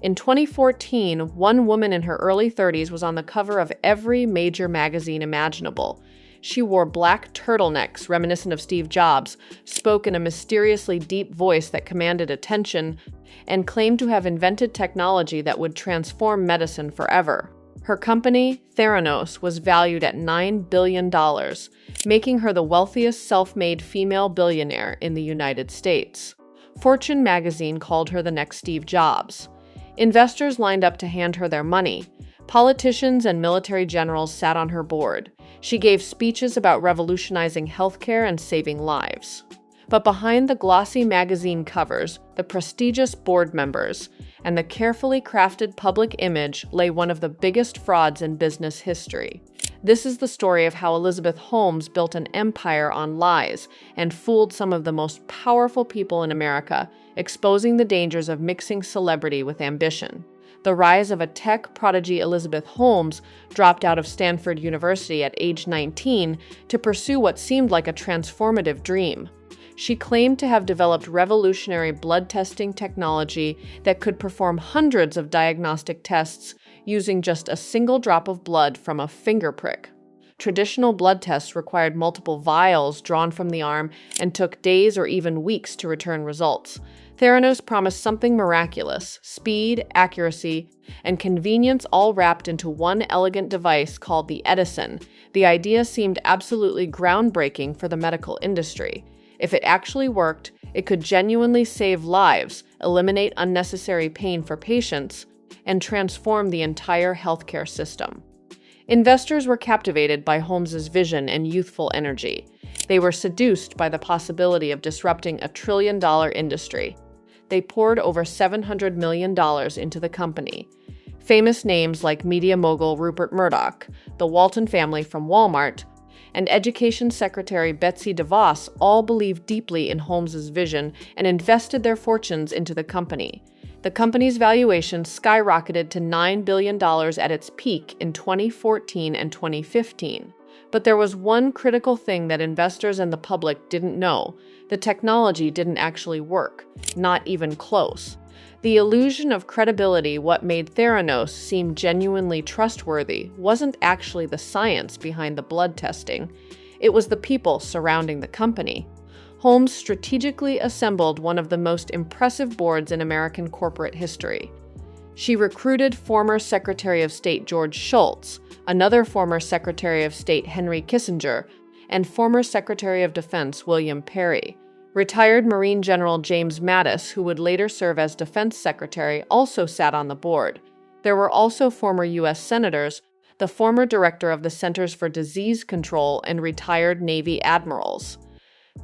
In 2014, one woman in her early 30s was on the cover of every major magazine imaginable. She wore black turtlenecks reminiscent of Steve Jobs, spoke in a mysteriously deep voice that commanded attention, and claimed to have invented technology that would transform medicine forever. Her company, Theranos, was valued at $9 billion, making her the wealthiest self-made female billionaire in the United States. Fortune magazine called her the next Steve Jobs. Investors lined up to hand her their money. Politicians and military generals sat on her board. She gave speeches about revolutionizing healthcare and saving lives. But behind the glossy magazine covers, the prestigious board members, and the carefully crafted public image lay one of the biggest frauds in business history. This is the story of how Elizabeth Holmes built an empire on lies and fooled some of the most powerful people in America, exposing the dangers of mixing celebrity with ambition. The rise of a tech prodigy, Elizabeth Holmes dropped out of Stanford University at age 19 to pursue what seemed like a transformative dream. She claimed to have developed revolutionary blood testing technology that could perform hundreds of diagnostic tests using just a single drop of blood from a finger prick. Traditional blood tests required multiple vials drawn from the arm and took days or even weeks to return results. Theranos promised something miraculous: speed, accuracy, and convenience, all wrapped into one elegant device called the Edison. The idea seemed absolutely groundbreaking for the medical industry. If it actually worked, it could genuinely save lives, eliminate unnecessary pain for patients, and transform the entire healthcare system. Investors were captivated by Holmes's vision and youthful energy. They were seduced by the possibility of disrupting a trillion-dollar industry. They poured over $700 million into the company. Famous names like media mogul Rupert Murdoch, the Walton family from Walmart, and Education Secretary Betsy DeVos all believed deeply in Holmes's vision and invested their fortunes into the company. The company's valuation skyrocketed to $9 billion at its peak in 2014 and 2015. But there was one critical thing that investors and the public didn't know. The technology didn't actually work, not even close. The illusion of credibility, what made Theranos seem genuinely trustworthy, wasn't actually the science behind the blood testing. It was the people surrounding the company. Holmes strategically assembled one of the most impressive boards in American corporate history. She recruited former Secretary of State George Shultz, another former Secretary of State Henry Kissinger, and former Secretary of Defense William Perry. Retired Marine General James Mattis, who would later serve as Defense Secretary, also sat on the board. There were also former U.S. senators, the former director of the Centers for Disease Control, and retired Navy admirals.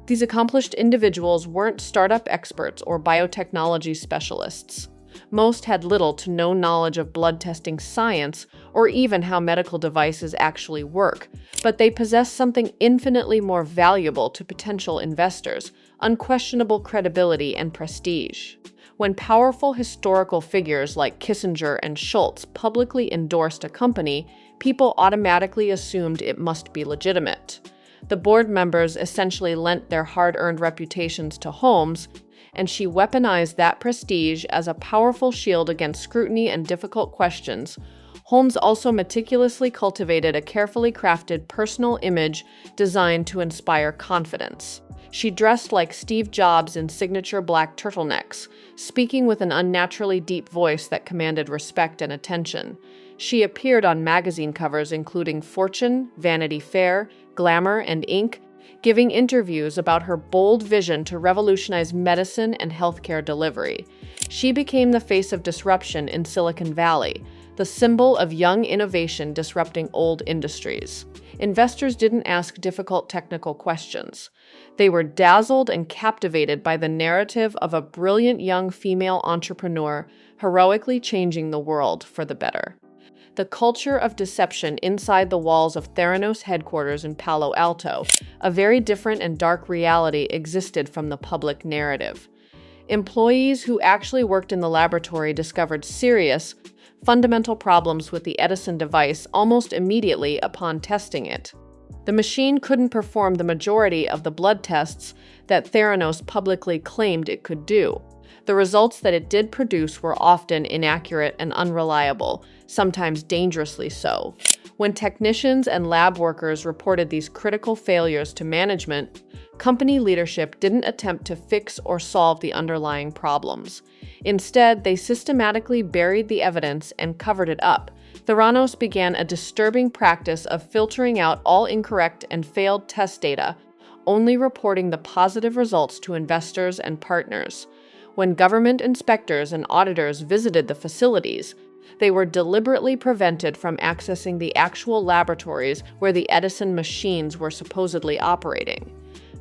These accomplished individuals weren't startup experts or biotechnology specialists. Most had little to no knowledge of blood testing science or even how medical devices actually work, but they possessed something infinitely more valuable to potential investors: unquestionable credibility and prestige. When powerful historical figures like Kissinger and Shultz publicly endorsed a company, people automatically assumed it must be legitimate. The board members essentially lent their hard-earned reputations to Holmes, and she weaponized that prestige as a powerful shield against scrutiny and difficult questions. Holmes also meticulously cultivated a carefully crafted personal image designed to inspire confidence. She dressed like Steve Jobs in signature black turtlenecks, speaking with an unnaturally deep voice that commanded respect and attention. She appeared on magazine covers including Fortune, Vanity Fair, Glamour, and Inc., giving interviews about her bold vision to revolutionize medicine and healthcare delivery. She became the face of disruption in Silicon Valley, the symbol of young innovation disrupting old industries. Investors didn't ask difficult technical questions. They were dazzled and captivated by the narrative of a brilliant young female entrepreneur heroically changing the world for the better. The culture of deception inside the walls of Theranos headquarters in Palo Alto, a very different and dark reality existed from the public narrative. Employees who actually worked in the laboratory discovered serious, fundamental problems with the Edison device almost immediately upon testing it. The machine couldn't perform the majority of the blood tests that Theranos publicly claimed it could do. The results that it did produce were often inaccurate and unreliable, sometimes dangerously so. When technicians and lab workers reported these critical failures to management, company leadership didn't attempt to fix or solve the underlying problems. Instead, they systematically buried the evidence and covered it up. Theranos began a disturbing practice of filtering out all incorrect and failed test data, only reporting the positive results to investors and partners. When government inspectors and auditors visited the facilities, they were deliberately prevented from accessing the actual laboratories where the Edison machines were supposedly operating.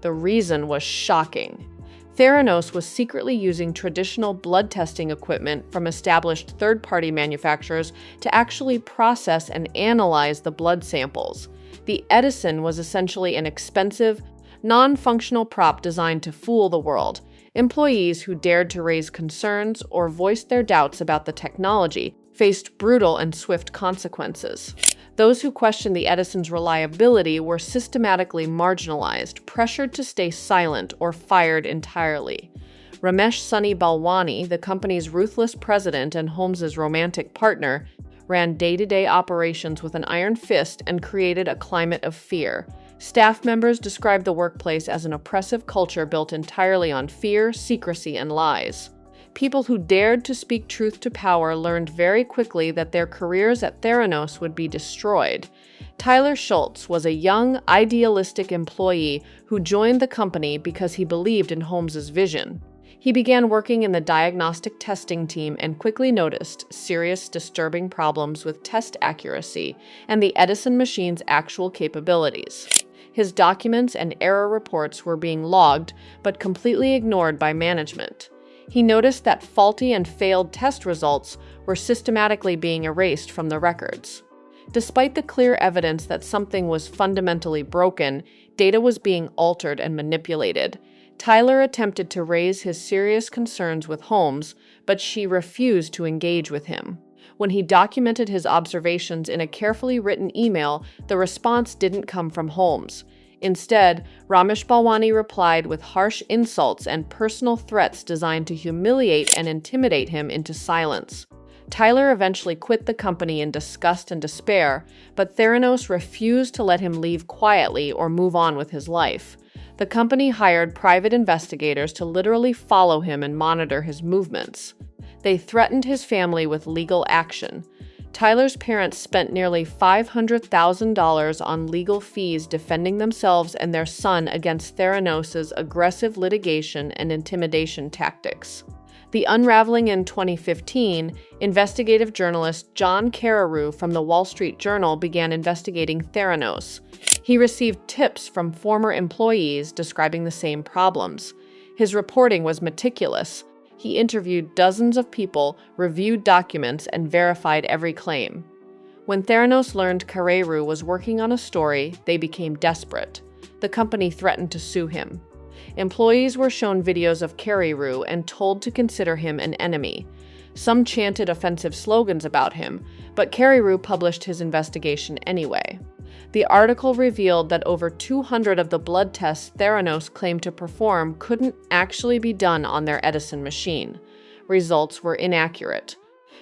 The reason was shocking. Theranos was secretly using traditional blood testing equipment from established third-party manufacturers to actually process and analyze the blood samples. The Edison was essentially an expensive, non-functional prop designed to fool the world. Employees who dared to raise concerns or voiced their doubts about the technology faced brutal and swift consequences. Those who questioned the Edison's reliability were systematically marginalized, pressured to stay silent, or fired entirely. Ramesh Sunny Balwani, the company's ruthless president and Holmes's romantic partner, ran day-to-day operations with an iron fist and created a climate of fear. Staff members described the workplace as an oppressive culture built entirely on fear, secrecy, and lies. People who dared to speak truth to power learned very quickly that their careers at Theranos would be destroyed. Tyler Schultz was a young, idealistic employee who joined the company because he believed in Holmes's vision. He began working in the diagnostic testing team and quickly noticed serious, disturbing problems with test accuracy and the Edison machine's actual capabilities. His documents and error reports were being logged, but completely ignored by management. He noticed that faulty and failed test results were systematically being erased from the records. Despite the clear evidence that something was fundamentally broken, data was being altered and manipulated. Tyler attempted to raise his serious concerns with Holmes, but she refused to engage with him. When he documented his observations in a carefully written email, the response didn't come from Holmes. Instead, Ramesh Balwani replied with harsh insults and personal threats designed to humiliate and intimidate him into silence. Tyler eventually quit the company in disgust and despair, but Theranos refused to let him leave quietly or move on with his life. The company hired private investigators to literally follow him and monitor his movements. They threatened his family with legal action. Tyler's parents spent nearly $500,000 on legal fees defending themselves and their son against Theranos' aggressive litigation and intimidation tactics. The unraveling in 2015, investigative journalist John Carreyrou from the Wall Street Journal began investigating Theranos. He received tips from former employees describing the same problems. His reporting was meticulous. He interviewed dozens of people, reviewed documents, and verified every claim. When Theranos learned Carreyrou was working on a story, they became desperate. The company threatened to sue him. Employees were shown videos of Carreyrou and told to consider him an enemy. Some chanted offensive slogans about him, but Carreyrou published his investigation anyway. The article revealed that over 200 of the blood tests Theranos claimed to perform couldn't actually be done on their Edison machine. Results were inaccurate.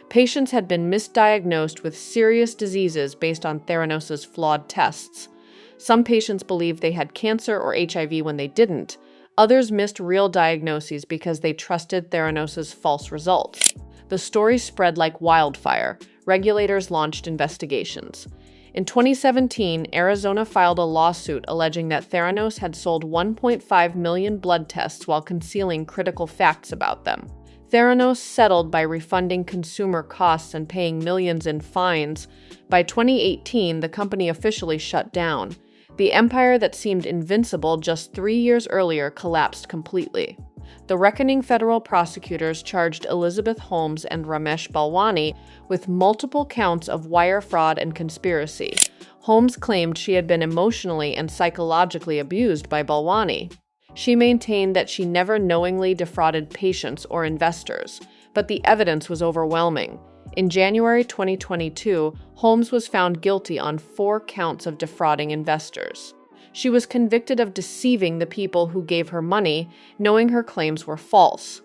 Patients had been misdiagnosed with serious diseases based on Theranos' flawed tests. Some patients believed they had cancer or HIV when they didn't. Others missed real diagnoses because they trusted Theranos' false results. The story spread like wildfire. Regulators launched investigations. In 2017, Arizona filed a lawsuit alleging that Theranos had sold 1.5 million blood tests while concealing critical facts about them. Theranos settled by refunding consumer costs and paying millions in fines. By 2018, the company officially shut down. The empire that seemed invincible just 3 years earlier collapsed completely. The reckoning federal prosecutors charged Elizabeth Holmes and Ramesh Balwani with multiple counts of wire fraud and conspiracy. Holmes claimed she had been emotionally and psychologically abused by Balwani. She maintained that she never knowingly defrauded patients or investors, but the evidence was overwhelming. In January 2022, Holmes was found guilty on 4 counts of defrauding investors. She was convicted of deceiving the people who gave her money, knowing her claims were false.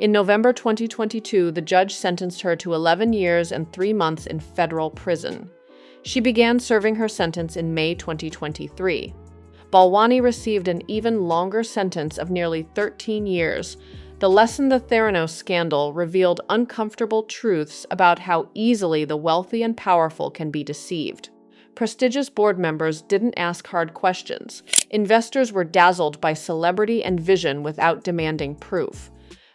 In November 2022, the judge sentenced her to 11 years and 3 months in federal prison. She began serving her sentence in May 2023. Balwani received an even longer sentence of nearly 13 years. The lesson the Theranos scandal revealed uncomfortable truths about how easily the wealthy and powerful can be deceived. Prestigious board members didn't ask hard questions. Investors were dazzled by celebrity and vision without demanding proof.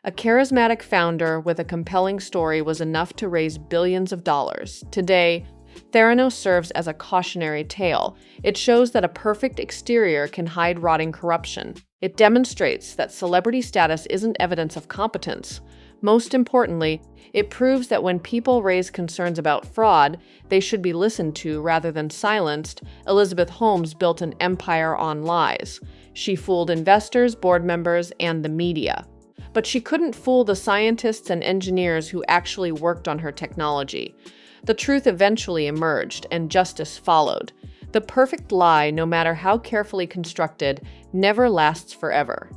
A charismatic founder with a compelling story was enough to raise billions of dollars. Today, Theranos serves as a cautionary tale. It shows that a perfect exterior can hide rotting corruption. It demonstrates that celebrity status isn't evidence of competence. Most importantly, it proves that when people raise concerns about fraud, they should be listened to rather than silenced. Elizabeth Holmes built an empire on lies. She fooled investors, board members, and the media. But she couldn't fool the scientists and engineers who actually worked on her technology. The truth eventually emerged, and justice followed. The perfect lie, no matter how carefully constructed, never lasts forever.